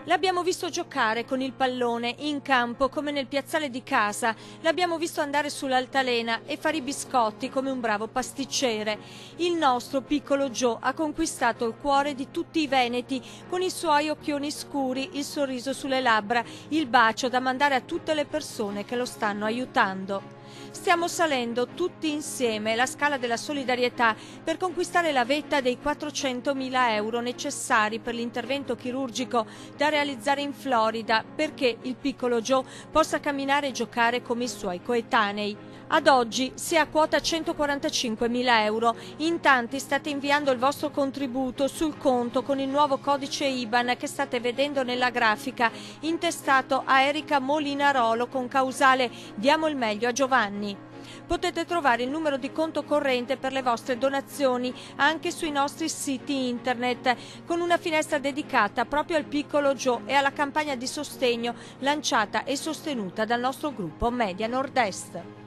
L'abbiamo visto giocare con il pallone in campo come nel piazzale di casa, l'abbiamo visto andare sull'altalena e fare i biscotti come un bravo pasticcere. Il nostro piccolo Joe ha conquistato il cuore di tutti i veneti con i suoi occhioni scuri, il sorriso sulle labbra, il bacio da mandare a tutte le persone che lo stanno aiutando. Stiamo salendo tutti insieme la scala della solidarietà per conquistare la vetta dei 400.000 euro necessari per l'intervento chirurgico da realizzare in Florida perché il piccolo Joe possa camminare e giocare come i suoi coetanei. Ad oggi si è a quota 145.000 euro. In tanti state inviando il vostro contributo sul conto con il nuovo codice IBAN che state vedendo nella grafica, intestato a Erika Molinarolo con causale Diamo il meglio a Giovanni. Potete trovare il numero di conto corrente per le vostre donazioni anche sui nostri siti internet, con una finestra dedicata proprio al piccolo Joe e alla campagna di sostegno lanciata e sostenuta dal nostro gruppo Media Nord-Est.